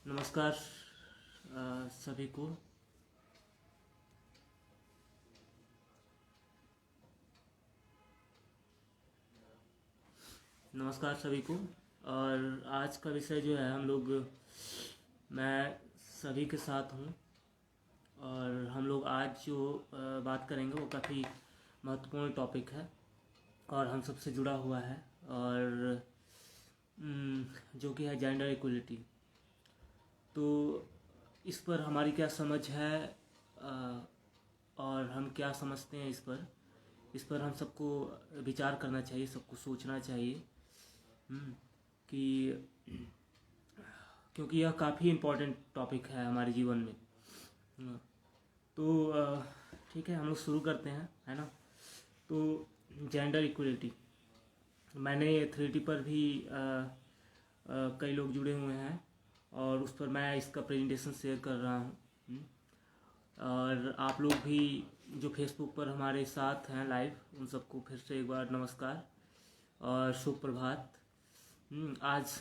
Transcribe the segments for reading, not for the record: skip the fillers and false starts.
नमस्कार सभी को। नमस्कार सभी को। और आज का विषय जो है मैं सभी के साथ हूँ। और हम लोग आज जो बात करेंगे वो काफ़ी महत्वपूर्ण टॉपिक है और हम सबसे जुड़ा हुआ है। और जो कि है जेंडर इक्वलिटी। तो इस पर हमारी क्या समझ है और हम क्या समझते हैं इस पर हम सबको विचार करना चाहिए, सबको सोचना चाहिए कि क्योंकि यह काफ़ी इम्पोर्टेंट टॉपिक है हमारे जीवन में। तो ठीक है, हम लोग शुरू करते हैं, है ना। तो जेंडर इक्वलिटी, मैंने 3D पर भी कई लोग जुड़े हुए हैं और उस पर मैं इसका प्रेजेंटेशन शेयर कर रहा हूँ। और आप लोग भी जो फेसबुक पर हमारे साथ हैं लाइव, उन सबको फिर से एक बार नमस्कार और शुभ प्रभात। आज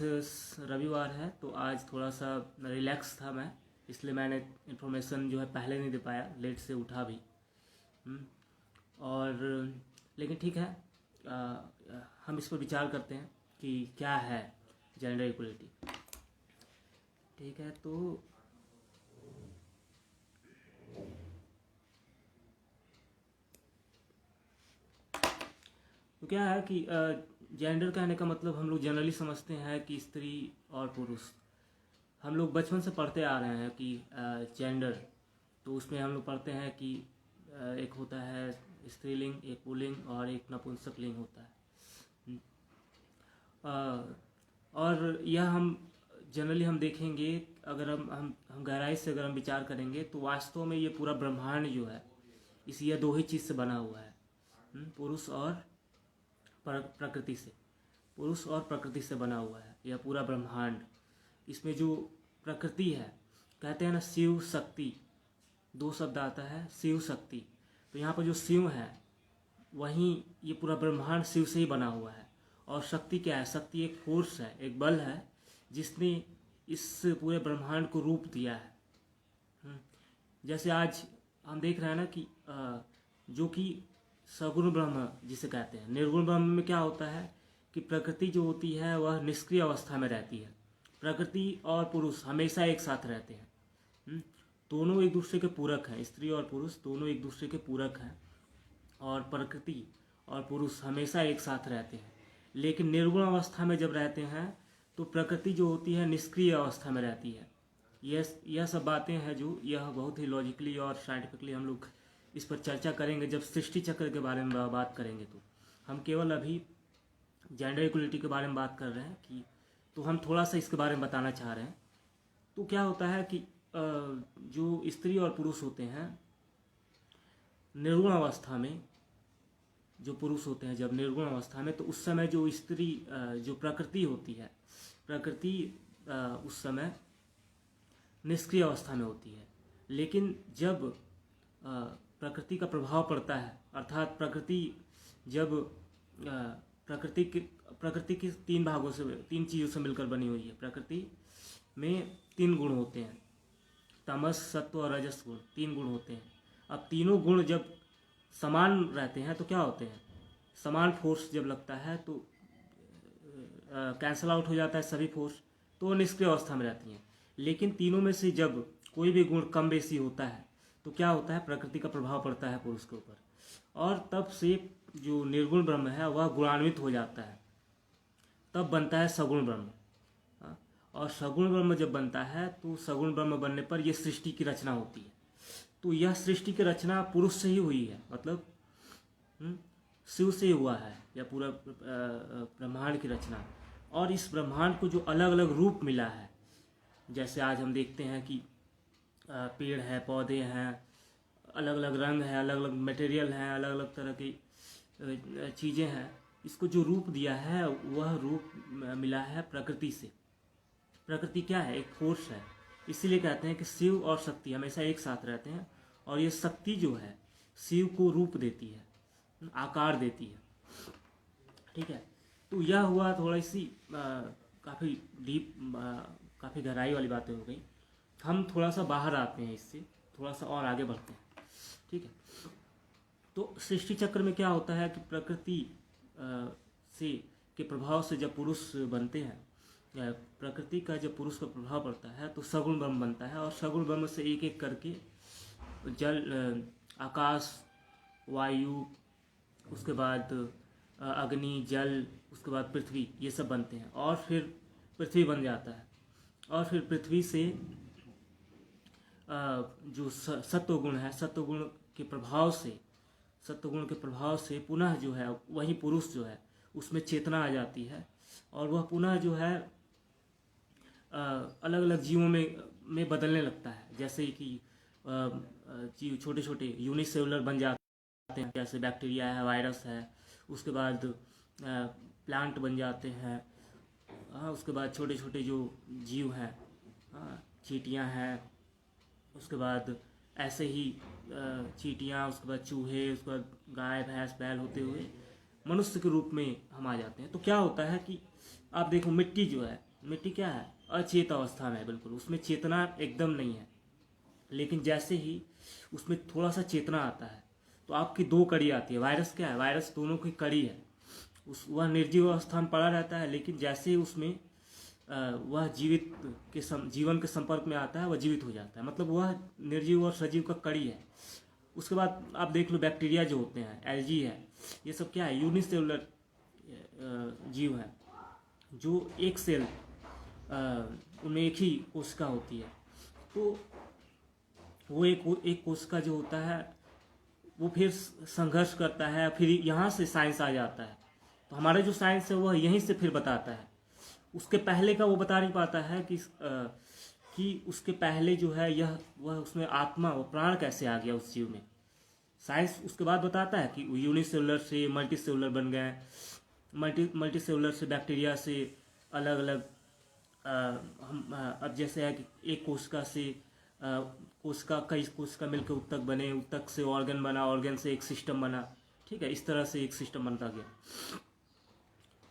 रविवार है तो आज थोड़ा सा रिलैक्स था मैं, इसलिए मैंने इन्फॉर्मेशन जो है पहले नहीं दे पाया, लेट से उठा भी। और लेकिन ठीक है, हम इस पर विचार करते हैं कि क्या है जेंडर इक्वलिटी। ठीक है, तो क्या है कि जेंडर कहने का मतलब हम लोग जनरली समझते हैं कि स्त्री और पुरुष। हम लोग बचपन से पढ़ते आ रहे हैं कि जेंडर, तो उसमें हम लोग पढ़ते हैं कि एक होता है स्त्रीलिंग, एक पुल्लिंग और एक नपुंसक लिंग होता है। और यह हम जनरली हम देखेंगे, अगर हम गहराई से अगर हम विचार करेंगे तो वास्तव में ये पूरा ब्रह्मांड जो है यह दो ही चीज़ से बना हुआ है, पुरुष और प्रकृति से। पुरुष और प्रकृति से बना हुआ है यह पूरा ब्रह्मांड। इसमें जो प्रकृति है, कहते हैं ना शिव शक्ति, दो शब्द आता है शिव शक्ति। तो यहाँ पर जो शिव है वहीं ये पूरा ब्रह्मांड शिव से ही बना हुआ है। और शक्ति क्या है? शक्ति एक फोर्स है, एक बल है जिसने इस पूरे ब्रह्मांड को रूप दिया है। जैसे आज हम देख रहे हैं ना कि जो कि सगुण ब्रह्म जिसे कहते हैं, निर्गुण ब्रह्म में क्या होता है कि प्रकृति जो होती है वह निष्क्रिय अवस्था में रहती है। प्रकृति और पुरुष हमेशा एक साथ रहते हैं। दोनों एक दूसरे के पूरक हैं, स्त्री और पुरुष दोनों एक दूसरे के पूरक हैं। और प्रकृति और पुरुष हमेशा एक साथ रहते हैं। लेकिन निर्गुण अवस्था में जब रहते हैं तो प्रकृति जो होती है निष्क्रिय अवस्था में रहती है। यह सब बातें हैं जो यह बहुत ही लॉजिकली और साइंटिफिकली हम लोग इस पर चर्चा करेंगे जब सृष्टि चक्र के बारे में बात करेंगे। तो हम केवल अभी जेंडर इक्वलिटी के बारे में बात कर रहे हैं कि तो हम थोड़ा सा इसके बारे में बताना चाह रहे हैं। तो क्या होता है कि जो स्त्री और पुरुष होते हैं निर्गुण अवस्था में, जो पुरुष होते हैं जब निर्गुण अवस्था में, तो उस समय जो स्त्री जो प्रकृति होती है, प्रकृति उस समय निष्क्रिय अवस्था में होती है। लेकिन जब प्रकृति का प्रभाव पड़ता है, अर्थात प्रकृति जब प्रकृति की तीन भागों से, तीन चीज़ों से मिलकर बनी हुई है। प्रकृति में तीन गुण होते हैं, तमस, सत्व और रजस गुण, तीन गुण होते हैं। अब तीनों गुण जब समान रहते हैं तो क्या होते हैं, समान फोर्स जब लगता है तो कैंसल आउट हो जाता है सभी फोर्स, तो निष्क्रिय अवस्था में रहती हैं। लेकिन तीनों में से जब कोई भी गुण कम बेसी होता है तो क्या होता है, प्रकृति का प्रभाव पड़ता है पुरुष के ऊपर, और तब से जो निर्गुण ब्रह्म है वह गुणान्वित हो जाता है, तब बनता है सगुण ब्रह्म। और सगुण ब्रह्म जब बनता है तो सगुण ब्रह्म बनने पर यह सृष्टि की रचना होती है। तो यह सृष्टि की रचना पुरुष से ही हुई है, मतलब शिव से हुआ है यह पूरा ब्रह्मांड की रचना। और इस ब्रह्मांड को जो अलग अलग रूप मिला है, जैसे आज हम देखते हैं कि पेड़ है, पौधे हैं, अलग अलग रंग है, अलग अलग मटेरियल हैं, अलग अलग तरह की चीज़ें हैं, इसको जो रूप दिया है वह रूप मिला है प्रकृति से। प्रकृति क्या है, एक फोर्स है। इसीलिए कहते हैं कि शिव और शक्ति हमेशा एक साथ रहते हैं। और ये शक्ति जो है शिव को रूप देती है, आकार देती है। ठीक है, तो यह हुआ थोड़ी सी काफ़ी डीप काफ़ी गहराई वाली बातें हो गई। हम थोड़ा सा बाहर आते हैं इससे, थोड़ा सा और आगे बढ़ते हैं। ठीक है, तो सृष्टि चक्र में क्या होता है कि प्रकृति से के प्रभाव से जब पुरुष बनते हैं, प्रकृति का जब पुरुष पर प्रभाव पड़ता है तो सगुण ब्रह्म बनता है, और सगुण ब्रह्म से एक एक करके जल, आकाश, वायु, उसके बाद अग्नि, जल, उसके बाद पृथ्वी, ये सब बनते हैं, और फिर पृथ्वी बन जाता है। और फिर पृथ्वी से जो सत्वगुण है, सत्वगुण के प्रभाव से, सत्वगुण के प्रभाव से पुनः जो है वही पुरुष जो है उसमें चेतना आ जाती है, और वह पुनः जो है अलग अलग जीवों में बदलने लगता है। जैसे कि जीव छोटे छोटे यूनिसेलुलर बन जाते हैं, जैसे बैक्टीरिया है, वायरस है, उसके बाद प्लांट बन जाते हैं, उसके बाद छोटे छोटे जो जीव हैं, चींटियाँ हैं, उसके बाद ऐसे ही चींटियाँ, उसके बाद चूहे, उसके बाद गाय, भैंस, बैल होते हुए मनुष्य के रूप में हम आ जाते हैं। तो क्या होता है कि आप देखो, मिट्टी जो है, मिट्टी क्या है, अचेत अवस्था में है बिल्कुल, उसमें चेतना एकदम नहीं है। लेकिन जैसे ही उसमें थोड़ा सा चेतना आता है तो आपकी दो कड़ी आती है। वायरस क्या है, वायरस दोनों की कड़ी है। वह निर्जीव अवस्था में पड़ा रहता है, लेकिन जैसे ही उसमें वह जीवन के संपर्क में आता है, वह जीवित हो जाता है। मतलब वह निर्जीव और सजीव का कड़ी है। उसके बाद आप देख लो, बैक्टीरिया जो होते हैं, एल्गी है, ये सब क्या है, यूनिसेलुलर जीव है, जो एक सेल, उनमें एक ही कोशिका होती है। तो वो एक कोशिका जो होता है वो फिर संघर्ष करता है, फिर यहाँ से साइंस आ जाता है। तो हमारा जो साइंस है वह यहीं से फिर बताता है। उसके पहले का वो बता नहीं पाता है कि उसके पहले जो है वह उसमें आत्मा, वो प्राण कैसे आ गया उस जीव में। साइंस उसके बाद बताता है कि यूनिसेलुलर से मल्टी सेलुलर बन गए, मल्टी सेलुलर से बैक्टीरिया से अलग अलग हम अब जैसे है कि एक कोशिका से कोशिका, कई कोशिका मिलकर उत्तक बने, उत्तक से ऑर्गन बना, ऑर्गन से एक सिस्टम बना। ठीक है, इस तरह से एक सिस्टम बनता गया।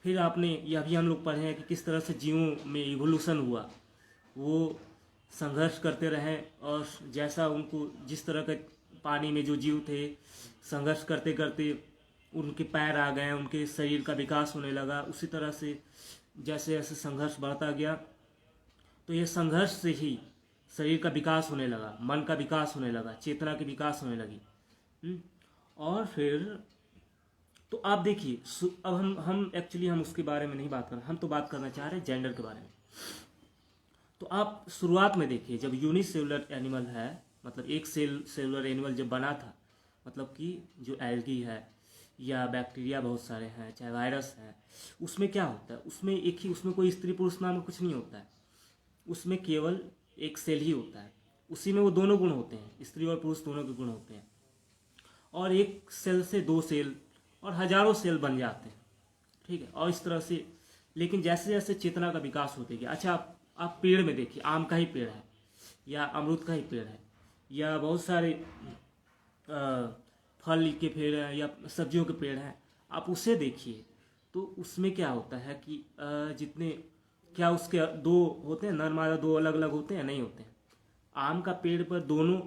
फिर आपने यह भी हम लोग पढ़े हैं कि किस तरह से जीवों में इवोल्यूशन हुआ। वो संघर्ष करते रहे, और जैसा उनको जिस तरह के पानी में जो जीव थे, संघर्ष करते करते उनके पैर आ गए, उनके शरीर का विकास होने लगा। उसी तरह से जैसे जैसे संघर्ष बढ़ता गया, तो ये संघर्ष से ही शरीर का विकास होने लगा, मन का विकास होने लगा, चेतना की विकास होने लगी। और फिर तो आप देखिए, अब हम एक्चुअली हम उसके बारे में नहीं बात कर रहे, हम तो बात करना चाह रहे हैं जेंडर के बारे में। तो आप शुरुआत में देखिए, जब यूनिसेलुलर एनिमल है, मतलब एक सेलुलर एनिमल जब बना था, मतलब कि जो एल्गी है या बैक्टीरिया बहुत सारे हैं, चाहे वायरस है, उसमें क्या होता है, उसमें कोई स्त्री पुरुष नाम कुछ नहीं होता है। उसमें केवल एक सेल ही होता है। उसी में वो दोनों गुण होते हैं, स्त्री और पुरुष दोनों के गुण होते हैं। और एक सेल से दो सेल और हजारों सेल बन जाते हैं। ठीक है, और इस तरह से, लेकिन जैसे जैसे चेतना का विकास होते गया, अच्छा आप पेड़ में देखिए, आम का ही पेड़ है या अमरूद का ही पेड़ है या बहुत सारे फल के पेड़ हैं या सब्जियों के पेड़ हैं, आप उसे देखिए तो उसमें क्या होता है कि जितने क्या उसके दो होते हैं, नर मादा दो अलग अलग होते हैं, नहीं होते हैं। आम का पेड़ पर दोनों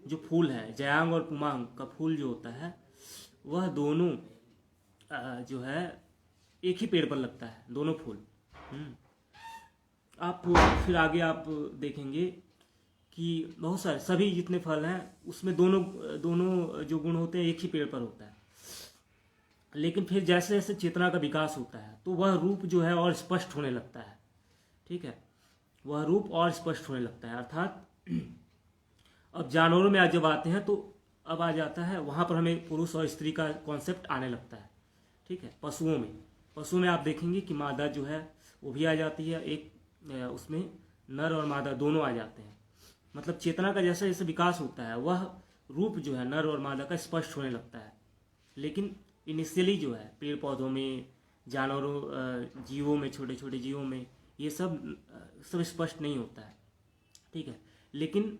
जो फूल है, जयांग और पुमांग का फूल जो होता है, वह दोनों जो है एक ही पेड़ पर लगता है, दोनों फूल। आप फिर आगे आप देखेंगे कि बहुत सारे सभी जितने फल हैं उसमें दोनों जो गुण होते हैं एक ही पेड़ पर होता है। लेकिन फिर जैसे जैसे चेतना का विकास होता है तो वह रूप जो है और स्पष्ट होने लगता है। ठीक है, वह रूप और स्पष्ट होने लगता है। अर्थात अब जानवरों में आज जब आते हैं तो अब आ जाता है, वहाँ पर हमें पुरुष और स्त्री का कॉन्सेप्ट आने लगता है। ठीक है, पशुओं में आप देखेंगे कि मादा जो है वो भी आ जाती है, एक उसमें नर और मादा दोनों आ जाते हैं। मतलब चेतना का जैसे जैसे विकास होता है वह रूप जो है नर और मादा का स्पष्ट होने लगता है। लेकिन इनिशियली जो है पेड़ पौधों में, जानवरों, जीवों में, छोटे छोटे जीवों में ये सब स्पष्ट नहीं होता है। ठीक है, लेकिन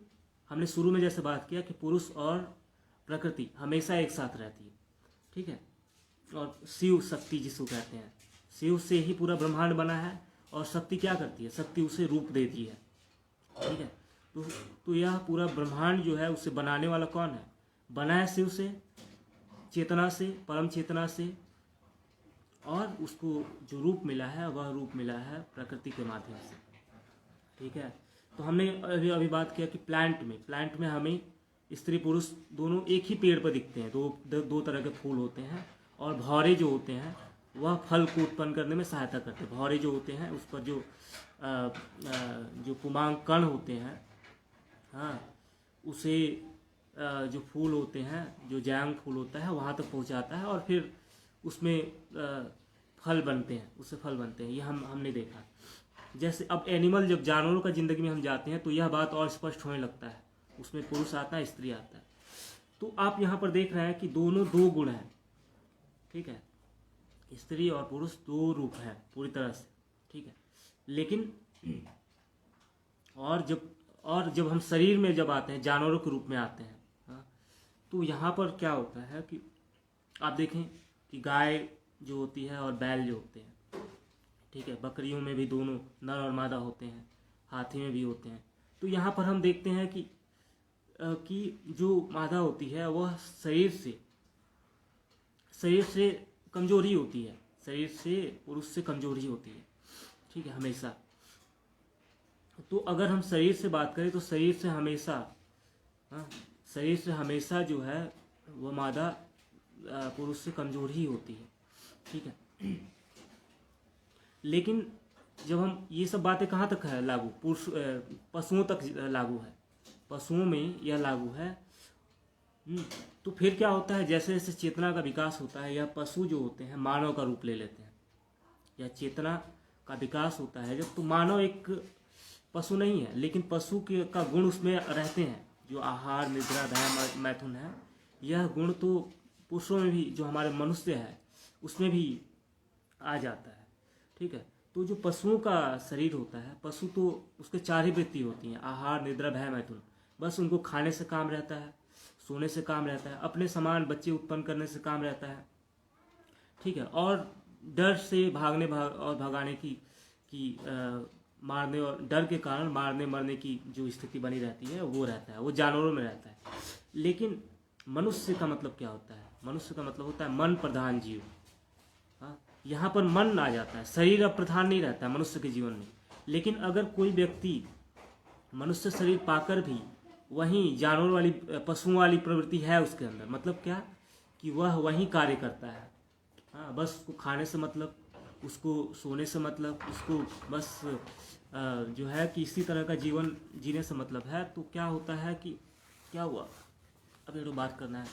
हमने शुरू में जैसे बात किया कि पुरुष और प्रकृति हमेशा एक साथ रहती है। ठीक है, और शिव शक्ति जिसको कहते हैं, शिव से ही पूरा ब्रह्मांड बना है और शक्ति क्या करती है, शक्ति उसे रूप देती है। ठीक है, तो यह पूरा ब्रह्मांड जो है उसे बनाने वाला कौन है, बना है शिव से, चेतना से, परम चेतना से, और उसको जो रूप मिला है वह रूप मिला है प्रकृति के माध्यम से। ठीक है, तो हमने अभी बात किया कि प्लांट में हमें स्त्री पुरुष दोनों एक ही पेड़ पर दिखते हैं, दो तरह के फूल होते हैं, और भौरे जो होते हैं वह फल को उत्पन्न करने में सहायता करते हैं। भौरे जो होते हैं उस पर जो पुमांग कण होते हैं, हाँ, उसे जो फूल होते हैं, जो जांग फूल होता है वहाँ तक पहुँचाता है, और फिर उसमें फल बनते हैं, उससे फल बनते हैं। ये हमने देखा। जैसे अब एनिमल, जब जानवरों का ज़िंदगी में हम जाते हैं तो यह बात और स्पष्ट होने लगता है, उसमें पुरुष आता है, स्त्री आता है। तो आप यहाँ पर देख रहे हैं कि दोनों दो गुण हैं। ठीक है, स्त्री और पुरुष दो रूप हैं पूरी तरह से। ठीक है, लेकिन और जब हम शरीर में जब आते हैं, जानवरों के रूप में आते हैं, हाँ, तो यहाँ पर क्या होता है कि आप देखें कि गाय जो होती है और बैल जो होते हैं, ठीक है, बकरियों में भी दोनों नर और मादा होते हैं, हाथी में भी होते हैं। तो यहाँ पर हम देखते हैं कि जो मादा होती है वह शरीर से कमजोर ही होती है, शरीर से पुरुष से कमजोर ही होती है। ठीक है, हमेशा। तो अगर हम शरीर से बात करें तो शरीर से हमेशा जो है वह मादा पुरुष से कमजोर ही होती है। ठीक है, लेकिन जब हम ये सब बातें कहाँ तक है लागू, पशुओं तक लागू है, पशुओं में यह लागू है। तो फिर क्या होता है, जैसे जैसे चेतना का विकास होता है, यह पशु जो होते हैं मानव का रूप ले लेते हैं। यह चेतना का विकास होता है जब, तो मानव एक पशु नहीं है, लेकिन पशु का गुण उसमें रहते हैं, जो आहार निद्रा भय मैथुन है। यह गुण तो पुरुषों में भी, जो हमारे मनुष्य है उसमें भी आ जाता है। ठीक है, तो जो पशुओं का शरीर होता है, पशु तो उसके 4 ही वृत्ति होती हैं, आहार निद्रा भय मैथुन। बस उनको खाने से काम रहता है, सोने से काम रहता है, अपने समान बच्चे उत्पन्न करने से काम रहता है। ठीक है, और डर से भगाने की मारने, और डर के कारण मारने मरने की जो स्थिति बनी रहती है वो रहता है, वो जानवरों में रहता है। लेकिन मनुष्य का मतलब क्या होता है, मनुष्य का मतलब होता है मन प्रधान जीव। हाँ, यहाँ पर मन आ जाता है, शरीर अब प्रधान नहीं रहता है मनुष्य के जीवन में। लेकिन अगर कोई व्यक्ति मनुष्य शरीर पाकर भी वहीं जानवर वाली, पशुओं वाली प्रवृत्ति है उसके अंदर, मतलब क्या कि वह वहीं कार्य करता है। हाँ, बस उसको खाने से मतलब, उसको सोने से मतलब, उसको बस जो है कि इसी तरह का जीवन जीने से मतलब है। तो क्या होता है कि क्या हुआ, अब एक बात करना है।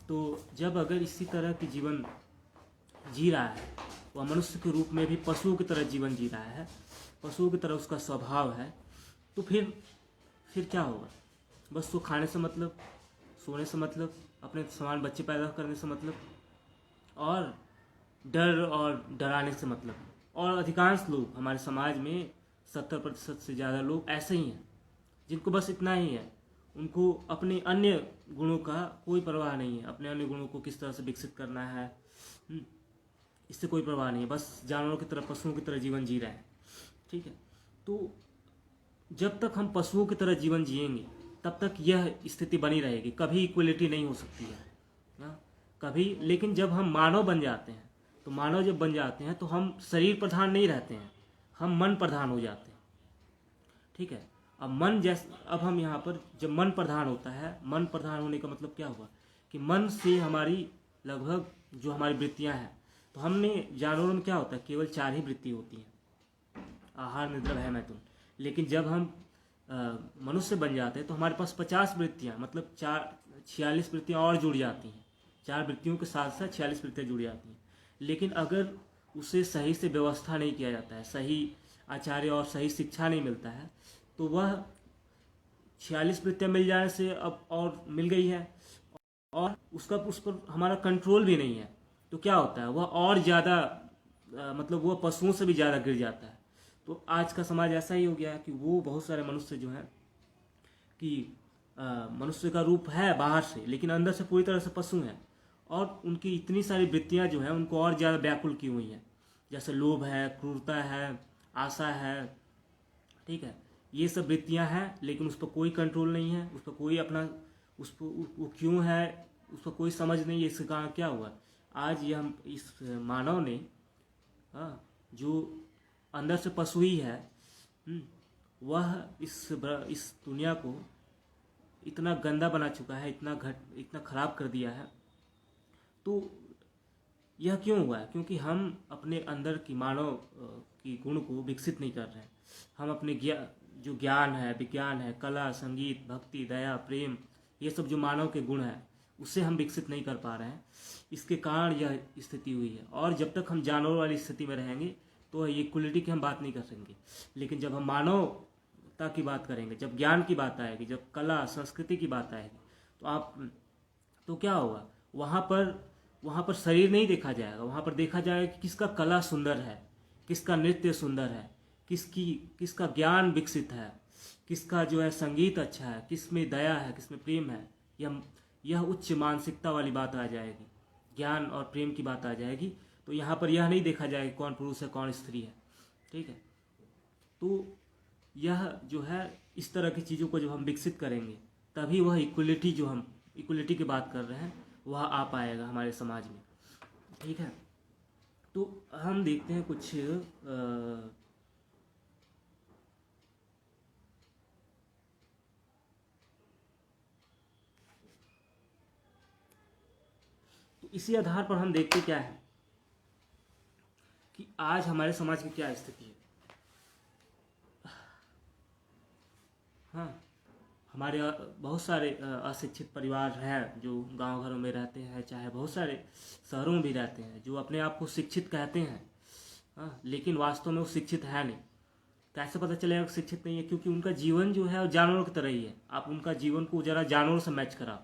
तो जब अगर इसी तरह की जीवन जी रहा है, वह मनुष्य के रूप में भी पशुओं की तरह जीवन जी रहा है, पशुओं की तरह उसका स्वभाव है, तो फिर क्या होगा, बस वो खाने से मतलब, सोने से मतलब, अपने समान बच्चे पैदा करने से मतलब, और डर और डराने से मतलब। और अधिकांश लोग हमारे समाज में 70% से ज़्यादा लोग ऐसे ही हैं, जिनको बस इतना ही है, उनको अपने अन्य गुणों का कोई परवाह नहीं है, अपने अन्य गुणों को किस तरह से विकसित करना है, इससे कोई परवाह नहीं है, बस जानवरों की तरह, पशुओं की तरह जीवन जी रहे हैं। ठीक है, तो जब तक हम पशुओं की तरह जीवन जिएंगे तब तक यह स्थिति बनी रहेगी, कभी इक्वलिटी नहीं हो सकती है ना, कभी। लेकिन जब हम मानव बन जाते हैं, तो मानव जब बन जाते हैं तो हम शरीर प्रधान नहीं रहते हैं, हम मन प्रधान हो जाते हैं। ठीक है, अब हम यहाँ पर जब मन प्रधान होता है, मन प्रधान होने का मतलब क्या हुआ कि मन से हमारी लगभग जो हमारी वृत्तियाँ हैं, तो हमने जानवरों में क्या होता है, केवल 4 ही वृत्ति होती हैं, आहार निद्रा भय मैथुन। लेकिन जब हम मनुष्य बन जाते हैं तो हमारे पास 50 वृत्तियाँ, मतलब 46 वृत्तियाँ और जुड़ जाती हैं। 4 वृत्तियों के साथ साथ 46 वृत्तियाँ जुड़ जाती हैं। लेकिन अगर उसे सही से व्यवस्था नहीं किया जाता है, सही आचार्य और सही शिक्षा नहीं मिलता है, तो वह 46 वृत्तियाँ मिल जाने से अब और मिल गई है, और उस पर हमारा कंट्रोल भी नहीं है, तो क्या होता है, वह और ज़्यादा मतलब वह पशुओं से भी ज़्यादा गिर जाता है। तो आज का समाज ऐसा ही हो गया है कि वो बहुत सारे मनुष्य जो हैं कि मनुष्य का रूप है बाहर से, लेकिन अंदर से पूरी तरह से पशु हैं, और उनकी इतनी सारी वृत्तियां जो हैं उनको और ज़्यादा व्याकुल की हुई हैं, जैसे लोभ है, क्रूरता है, आशा है, ठीक है, ये सब वृत्तियां हैं, लेकिन उस पर कोई कंट्रोल नहीं है, उस पर कोई अपना उस पर वो क्यों है उस पर कोई समझ नहीं है। इसके कारण क्या हुआ, आज ये हम इस मानव ने, हाँ, जो अंदर से पशु ही है, वह इस दुनिया को इतना गंदा बना चुका है, इतना खराब कर दिया है। तो यह क्यों हुआ है? क्योंकि हम अपने अंदर की मानव की गुण को विकसित नहीं कर रहे हैं। हम अपने जो ज्ञान है, विज्ञान है, कला, संगीत, भक्ति, दया, प्रेम, ये सब जो मानव के गुण हैं उससे हम विकसित नहीं कर पा रहे हैं। इसके कारण यह स्थिति हुई है। और जब तक हम जानवर वाली स्थिति में रहेंगे तो ये इक्वलिटी की हम बात नहीं कर सकेंगे। लेकिन जब हम मानवता की बात करेंगे, जब ज्ञान की बात आएगी, जब कला संस्कृति की बात आएगी, तो क्या होगा, वहाँ पर शरीर नहीं देखा जाएगा, वहाँ पर देखा जाएगा कि किसका कला सुंदर है, किसका नृत्य सुंदर है, किसका ज्ञान विकसित है, किसका जो है संगीत अच्छा है, किसमें दया है, किसमें प्रेम है। यह उच्च मानसिकता वाली बात आ जाएगी, ज्ञान और प्रेम की बात आ जाएगी। तो यहाँ पर यह नहीं देखा जाएगा कौन पुरुष है कौन स्त्री है, ठीक है। तो यह जो है इस तरह की चीज़ों को जब हम विकसित करेंगे तभी वह इक्वलिटी, जो हम इक्वलिटी की बात कर रहे हैं, वह आ पाएगा हमारे समाज में, ठीक है। तो हम देखते हैं कुछ तो इसी आधार पर हम देखते क्या है कि आज हमारे समाज की क्या स्थिति है। हाँ, हमारे बहुत सारे अशिक्षित परिवार हैं जो गांव घरों में रहते हैं, चाहे बहुत सारे शहरों में भी रहते हैं, जो अपने आप को शिक्षित कहते हैं, हाँ, लेकिन वास्तव में वो शिक्षित है नहीं। कैसे पता चलेगा कि शिक्षित नहीं है? क्योंकि उनका जीवन जो है वो जानवरों की तरह ही है। आप उनका जीवन को ज़रा जानवरों से मैच कराओ,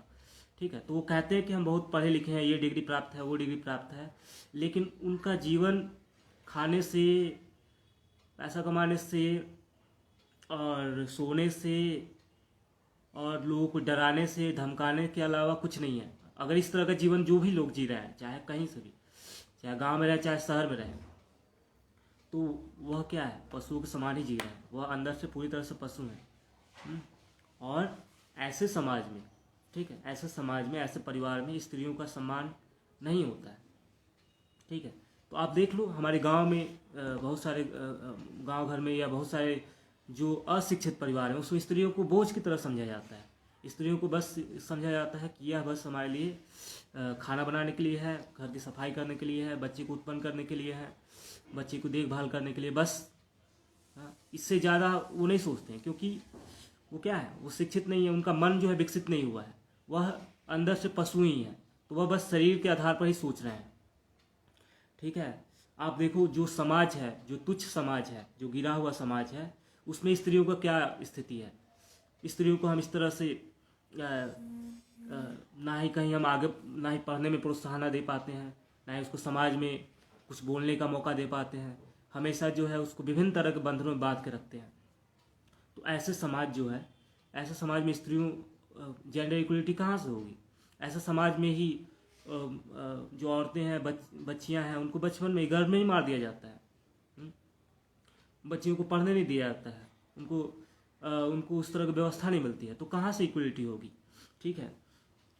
ठीक है, तो वो कहते हैं कि हम बहुत पढ़े लिखे हैं, ये डिग्री प्राप्त है, वो डिग्री प्राप्त है, लेकिन उनका जीवन खाने से, पैसा कमाने से और सोने से और लोगों को डराने से, धमकाने के अलावा कुछ नहीं है। अगर इस तरह का जीवन जो भी लोग जी रहे हैं, चाहे कहीं से भी, चाहे गांव में रहे चाहे शहर में रहे, तो वह क्या है, पशुओं के समान ही जी रहे हैं। वह अंदर से पूरी तरह से पशु हैं। और ऐसे समाज में, ठीक है, ऐसे समाज में, ऐसे परिवार में स्त्रियों का सम्मान नहीं होता है, ठीक है। तो आप देख लो हमारे गांव में बहुत सारे गांव घर में या बहुत सारे जो अशिक्षित परिवार हैं उसमें स्त्रियों को बोझ की तरह समझा जाता है। स्त्रियों को बस समझा जाता है कि यह बस हमारे लिए खाना बनाने के लिए है, घर की सफाई करने के लिए है, बच्चे को उत्पन्न करने के लिए है, बच्चे को देखभाल करने के लिए, बस। हाँ, इससे ज़्यादा वो नहीं सोचते हैं, क्योंकि वो क्या है, वो शिक्षित नहीं है, उनका मन जो है विकसित नहीं हुआ है, वह अंदर से पशु ही है। तो वह बस शरीर के आधार पर ही सोच रहे हैं, ठीक है। आप देखो जो समाज है, जो तुच्छ समाज है, जो गिरा हुआ समाज है, उसमें स्त्रियों का क्या स्थिति है। स्त्रियों को हम इस तरह से ना ही कहीं हम आगे, ना ही पढ़ने में प्रोत्साहन दे पाते हैं, ना ही उसको समाज में कुछ बोलने का मौका दे पाते हैं। हमेशा जो है उसको विभिन्न तरह के बंधनों में बांध के रखते हैं। तो ऐसे समाज जो है, ऐसे समाज में स्त्रियों, जेंडर इक्वलिटी कहाँ से होगी? ऐसे समाज में ही जो औरतें हैं, बच्चियां हैं, उनको बचपन में गर्भ में ही मार दिया जाता है। बच्चियों को पढ़ने नहीं दिया जाता है, उनको उस तरह की व्यवस्था नहीं मिलती है, तो कहाँ से इक्वलिटी होगी, ठीक है।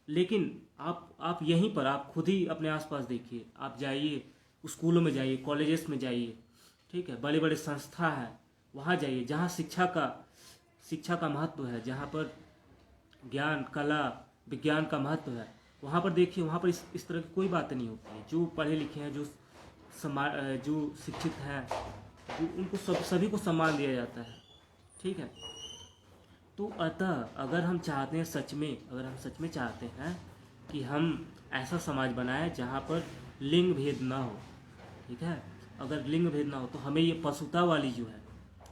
लेकिन आप यहीं पर, आप खुद ही अपने आसपास देखिए, आप जाइए स्कूलों में, जाइए कॉलेजेस में जाइए, ठीक है, बड़े बड़े संस्था है, वहाँ जाइए जहाँ शिक्षा का महत्व है, जहाँ पर ज्ञान, कला, विज्ञान का महत्व है, वहाँ पर देखिए, वहाँ पर इस तरह की कोई बातें नहीं होती है। जो पढ़े लिखे हैं, जो शिक्षित हैं, उनको सभी को सम्मान दिया जाता है, ठीक है। तो अतः अगर हम चाहते हैं अगर हम सच में चाहते हैं कि हम ऐसा समाज बनाएं जहाँ पर लिंग भेद ना हो, ठीक है, अगर लिंग भेद ना हो तो हमें ये पशुता वाली जो है,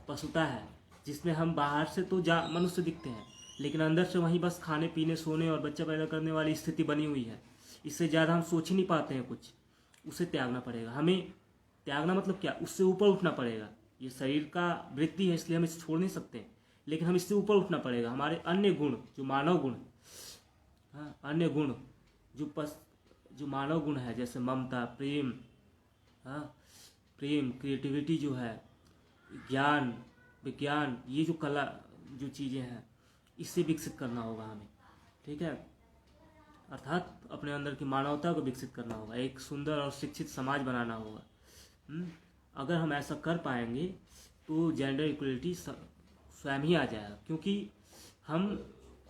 पशुता है, जिसमें हम बाहर से तो मनुष्य दिखते हैं, लेकिन अंदर से वहीं बस खाने पीने, सोने और बच्चा पैदा करने वाली स्थिति बनी हुई है। इससे ज़्यादा हम सोच ही नहीं पाते हैं कुछ। उसे त्यागना पड़ेगा हमें। त्यागना मतलब क्या? उससे ऊपर उठना पड़ेगा। ये शरीर का वृत्ति है, इसलिए हम इसे छोड़ नहीं सकते, लेकिन हम इससे ऊपर उठना पड़ेगा। हमारे अन्य गुण, जो मानव गुण, हाँ, अन्य गुण जो मानव गुण है, जैसे ममता, प्रेम, हाँ, प्रेम, क्रिएटिविटी जो है, ज्ञान, विज्ञान, ये जो कला जो चीज़ें हैं इससे विकसित करना होगा हमें, ठीक है। अर्थात अपने अंदर की मानवता को विकसित करना होगा, एक सुंदर और शिक्षित समाज बनाना होगा। अगर हम ऐसा कर पाएंगे तो जेंडर इक्वलिटी स्वयं ही आ जाएगा, क्योंकि हम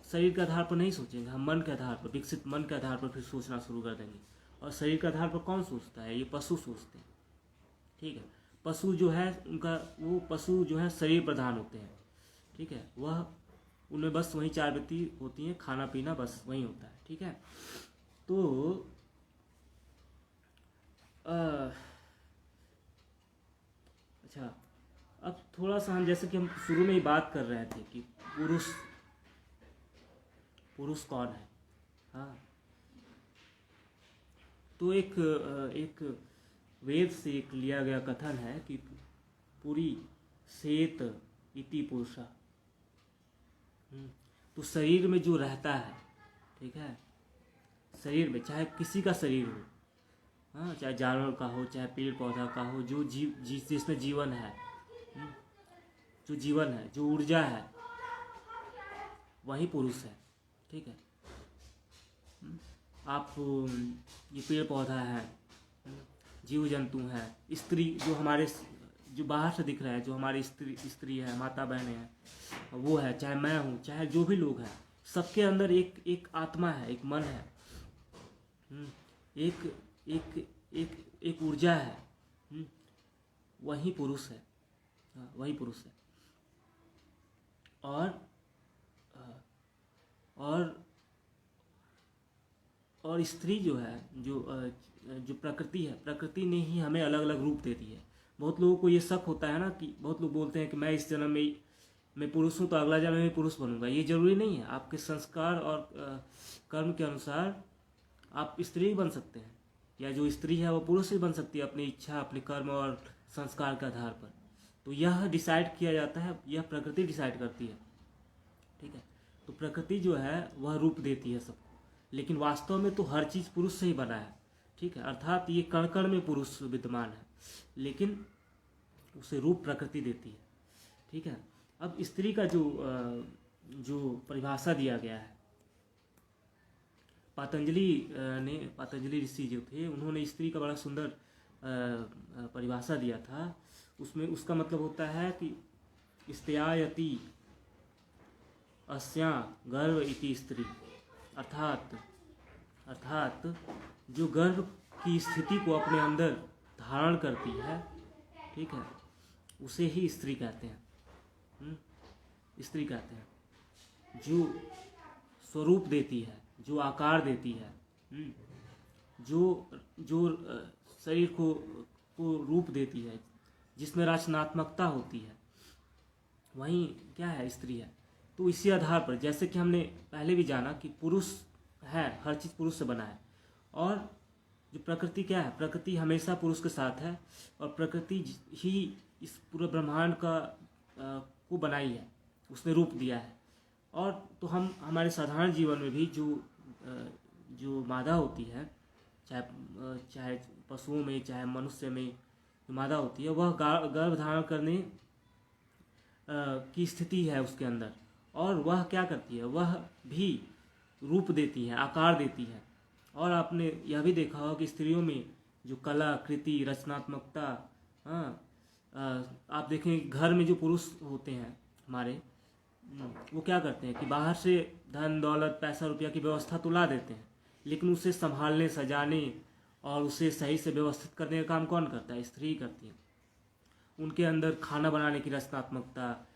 शरीर के आधार पर नहीं सोचेंगे, हम मन के आधार पर, विकसित मन के आधार पर फिर सोचना शुरू कर देंगे। और शरीर के आधार पर कौन सोचता है? ये पशु सोचते हैं, ठीक है। पशु जो है उनका, वो पशु जो है शरीर प्रधान होते हैं, ठीक है। वह उनमें बस वही चार वृत्ति होती हैं, खाना पीना, बस वही होता है, ठीक है। तो अच्छा, अब थोड़ा सा हम, जैसे कि हम शुरू में ही बात कर रहे थे कि पुरुष कौन है, हाँ। तो एक वेद से एक लिया गया कथन है कि पुरी सेत इति पुरुषा। तो शरीर में जो रहता है, ठीक है, शरीर में चाहे किसी का शरीर हो, हाँ, चाहे जानवर का हो, चाहे पेड़ पौधा का हो, जो जिसमें जीवन है, जो जीवन है, जो ऊर्जा है, वही पुरुष है, ठीक है। आप ये पेड़ पौधा है, जीव जंतु हैं, स्त्री जो हमारे, जो बाहर से दिख रहा है, जो हमारी स्त्री है, माता बहनें हैं, वो है, चाहे मैं हूँ, चाहे जो भी लोग हैं, सबके अंदर एक आत्मा है, एक मन है, एक ऊर्जा है, वही पुरुष है, वही पुरुष है। और स्त्री जो है, जो प्रकृति है, प्रकृति ने ही हमें अलग अलग रूप दे दी है। बहुत लोगों को ये शक होता है ना, कि बहुत लोग बोलते हैं कि मैं इस जन्म में मैं पुरुष हूँ तो अगला जन्म में पुरुष बनूंगा। ये जरूरी नहीं है, आपके संस्कार और कर्म के अनुसार आप स्त्री बन सकते हैं, या जो स्त्री है वो पुरुष भी बन सकती है, अपनी इच्छा, अपने कर्म और संस्कार के आधार पर। तो यह डिसाइड किया जाता है, यह प्रकृति डिसाइड करती है, ठीक है। तो प्रकृति जो है वह रूप देती है सबको, लेकिन वास्तव में तो हर चीज़ पुरुष से ही बना है, ठीक है। अर्थात ये कण कण में पुरुष विद्यमान है, लेकिन उसे रूप प्रकृति देती है, ठीक है। अब स्त्री का जो परिभाषा दिया गया है, पतंजलि ऋषि जो थे, उन्होंने स्त्री का बड़ा सुंदर परिभाषा दिया था। उसमें उसका मतलब होता है कि स्त्यायति अस्या गर्भ इति स्त्री, अर्थात जो गर्भ की स्थिति को अपने अंदर धारण करती है, ठीक है, उसे ही स्त्री कहते हैं, स्त्री कहते हैं। जो स्वरूप देती है, जो आकार देती है, जो शरीर को रूप देती है, जिसमें रचनात्मकता होती है, वही क्या है? स्त्री है। तो इसी आधार पर, जैसे कि हमने पहले भी जाना कि पुरुष है, हर चीज़ पुरुष से बना है, और जो प्रकृति क्या है? प्रकृति हमेशा पुरुष के साथ है, और प्रकृति ही इस पूरे ब्रह्मांड का को बनाई है, उसने रूप दिया है। और तो हम हमारे साधारण जीवन में भी जो मादा होती है, चाहे पशुओं में, चाहे मनुष्य में जो मादा होती है, वह गर्भ धारण करने की स्थिति है उसके अंदर, और वह क्या करती है? वह भी रूप देती है, आकार देती है। और आपने यह भी देखा होगा कि स्त्रियों में जो कला, कृति, रचनात्मकता, आप देखें घर में जो पुरुष होते हैं हमारे, वो क्या करते हैं कि बाहर से धन दौलत, पैसा रुपया की व्यवस्था तो ला देते हैं, लेकिन उसे संभालने, सजाने और उसे सही से व्यवस्थित करने का काम कौन करता है? स्त्री करती है। उनके अंदर खाना बनाने की रचनात्मकता,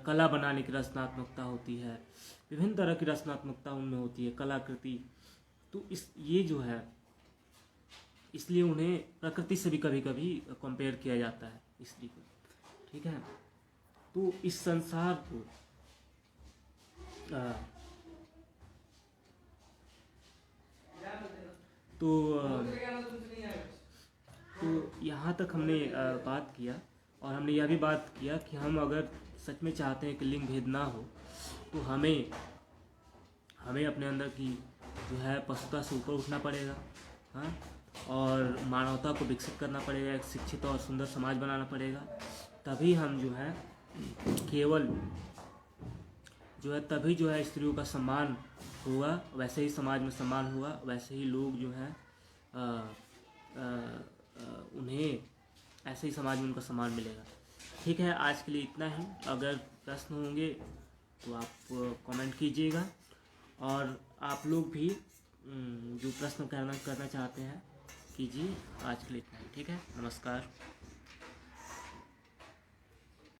कला बनाने की रचनात्मकता होती है, विभिन्न तरह की रचनात्मकता उनमें होती है, कलाकृति। तो ये जो है, इसलिए उन्हें प्रकृति से भी कभी कभी कंपेयर किया जाता है, स्त्री को, ठीक है। तो इस संसार को तो यहाँ तक हमने बात किया, और हमने यह भी बात किया कि हम अगर सच में चाहते हैं कि लिंग भेद ना हो, तो हमें अपने अंदर की जो है पशुता से ऊपर उठना पड़ेगा, हाँ, और मानवता को विकसित करना पड़ेगा, एक शिक्षित और सुंदर समाज बनाना पड़ेगा। तभी हम जो है केवल जो है तभी जो है स्त्रियों का सम्मान होगा, वैसे ही समाज में सम्मान होगा, वैसे ही लोग जो है उन्हें ऐसे ही समाज में उनका सम्मान मिलेगा। ठीक है, आज के लिए इतना ही। अगर प्रश्न होंगे तो आप कमेंट कीजिएगा, और आप लोग भी जो प्रश्न करना चाहते हैं कीजिए। आज के लिए इतना ही। ठीक है, नमस्कार।